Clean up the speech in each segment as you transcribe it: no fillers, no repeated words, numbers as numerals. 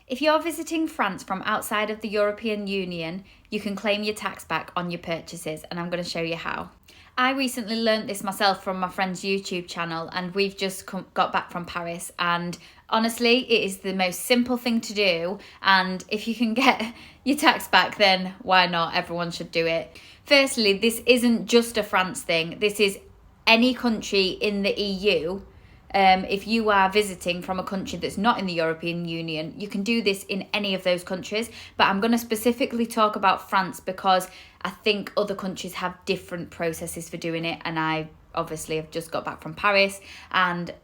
If you're visiting France from outside of the European Union, you can claim your tax back on your purchases, and I'm going to show you how. I recently learnt this myself from my friend's YouTube channel, and we've just got back from Paris, and honestly, it is the most simple thing to do, and if you can get your tax back, then why not? Everyone should do it. Firstly, this isn't just a France thing. This is any country in the EU. If you are visiting from a country that's not in the European Union, you can do this in any of those countries. But I'm going to specifically talk about France because I think other countries have different processes for doing it. And I obviously have just got back from Paris and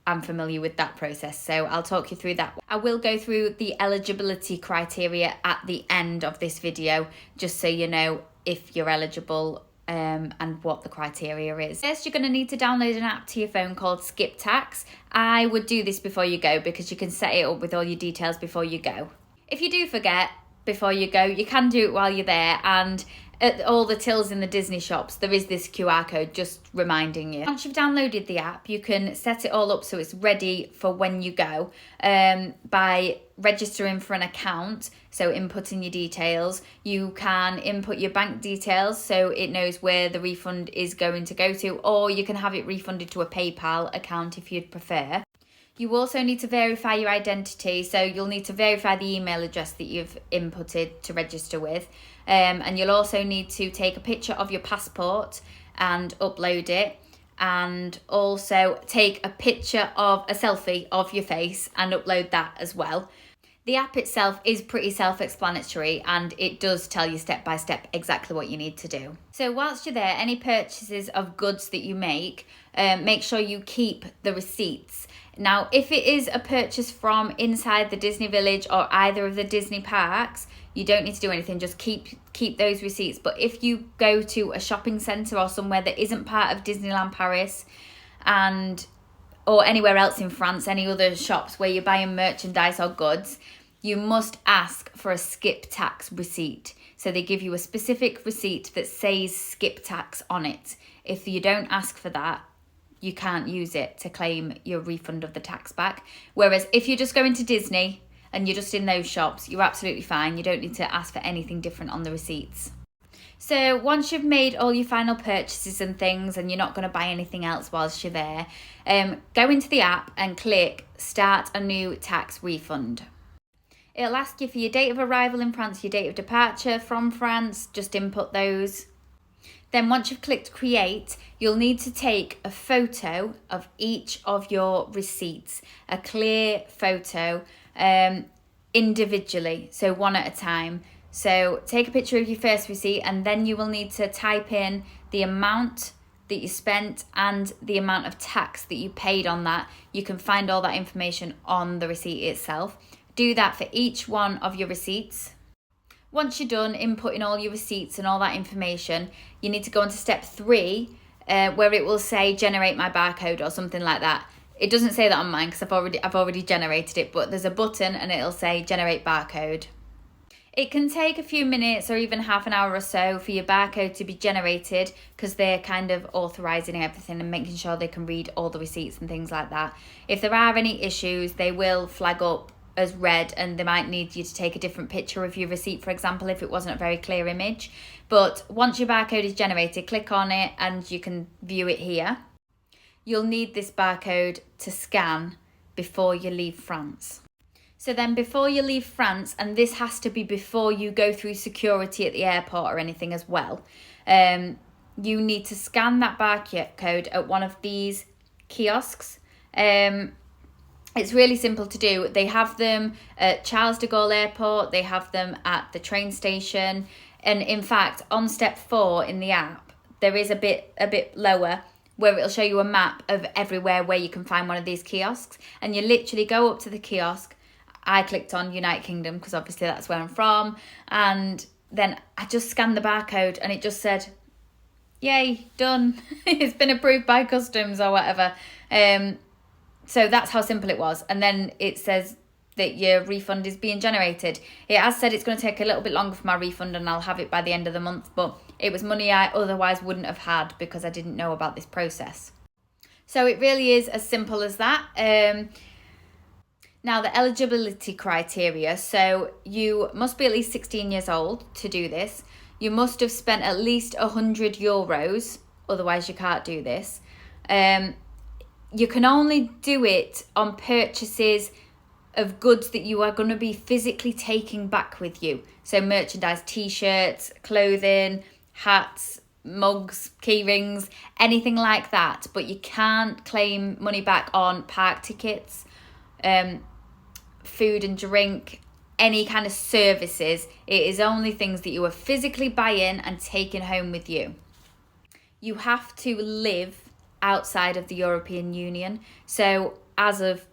I'm familiar with that process. So I'll talk you through that. I will go through the eligibility criteria at the end of this video, just so you know if you're eligible and what the criteria is. First, you're going to need to download an app to your phone called Skiptax. I would do this before you go because you can set it up with all your details before you go. If you do forget before you go, you can do it while you're there, and at all the tills in the Disney shops there is this QR code just reminding you. Once you've downloaded the app, you can set it all up so it's ready for when you go by registering for an account, so inputting your details. You can input your bank details so it knows where the refund is going to go to, or you can have it refunded to a PayPal account if you'd prefer. You also need to verify your identity, so you'll need to verify the email address that you've inputted to register with, and you'll also need to take a picture of your passport and upload it, and also take a picture of a selfie of your face and upload that as well. The app itself is pretty self-explanatory and it does tell you step by step exactly what you need to do. So whilst you're there, any purchases of goods that you make sure you keep the receipts. Now, if it is a purchase from inside the Disney Village or either of the Disney parks, you don't need to do anything, just keep those receipts. But if you go to a shopping centre or somewhere that isn't part of Disneyland Paris or anywhere else in France, any other shops where you're buying merchandise or goods, you must ask for a Skiptax receipt. So they give you a specific receipt that says Skiptax on it. If you don't ask for that, you can't use it to claim your refund of the tax back. Whereas if you're just going to Disney and you're just in those shops, you're absolutely fine. You don't need to ask for anything different on the receipts. So once you've made all your final purchases and things and you're not going to buy anything else whilst you're there, go into the app and click Start a New Tax Refund. It'll ask you for your date of arrival in France, your date of departure from France, just input those. Then once you've clicked create, you'll need to take a photo of each of your receipts, a clear photo individually, so one at a time. So take a picture of your first receipt and then you will need to type in the amount that you spent and the amount of tax that you paid on that. You can find all that information on the receipt itself. Do that for each one of your receipts. Once you're done inputting all your receipts and all that information, you need to go on to step 3, where it will say generate my barcode or something like that. It doesn't say that on mine because I've already generated it, but there's a button and it'll say generate barcode. It can take a few minutes or even half an hour or so for your barcode to be generated because they're kind of authorising everything and making sure they can read all the receipts and things like that. If there are any issues, they will flag up as red and they might need you to take a different picture of your receipt, for example, if it wasn't a very clear image. But once your barcode is generated, click on it and you can view it here. You'll need this barcode to scan before you leave France. So then before you leave France, and this has to be before you go through security at the airport or anything as well, you need to scan that barcode at one of these kiosks. It's really simple to do. They have them at Charles de Gaulle Airport, they have them at the train station, and in fact on step 4 in the app there is a bit lower where it'll show you a map of everywhere where you can find one of these kiosks, and you literally go up to the kiosk. I clicked on United Kingdom because obviously that's where I'm from, and then I just scanned the barcode and it just said, yay, done. It's been approved by customs or whatever. So that's how simple it was. And then it says that your refund is being generated. It has said it's going to take a little bit longer for my refund and I'll have it by the end of the month, but it was money I otherwise wouldn't have had because I didn't know about this process. So it really is as simple as that. Now, the eligibility criteria, so you must be at least 16 years old to do this. You must have spent at least €100, otherwise you can't do this. You can only do it on purchases of goods that you are going to be physically taking back with you. So merchandise, t-shirts, clothing, hats, mugs, key rings, anything like that. But you can't claim money back on park tickets, food and drink, any kind of services. It is only things that you are physically buying and taking home with you. You have to live outside of the European Union. So as of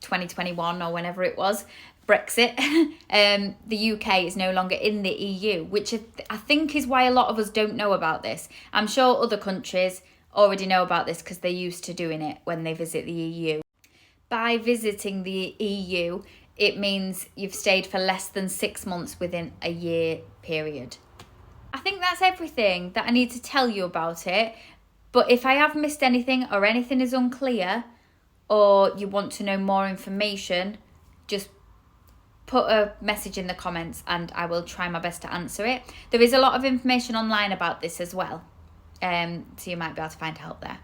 2021 or whenever it was, Brexit, the UK is no longer in the EU, which I think is why a lot of us don't know about this. I'm sure other countries already know about this because they're used to doing it when they visit the EU. By visiting the EU, it means you've stayed for less than 6 months within a year period. I think that's everything that I need to tell you about it. But if I have missed anything or anything is unclear, or you want to know more information, just put a message in the comments and I will try my best to answer it. There is a lot of information online about this as well, so you might be able to find help there.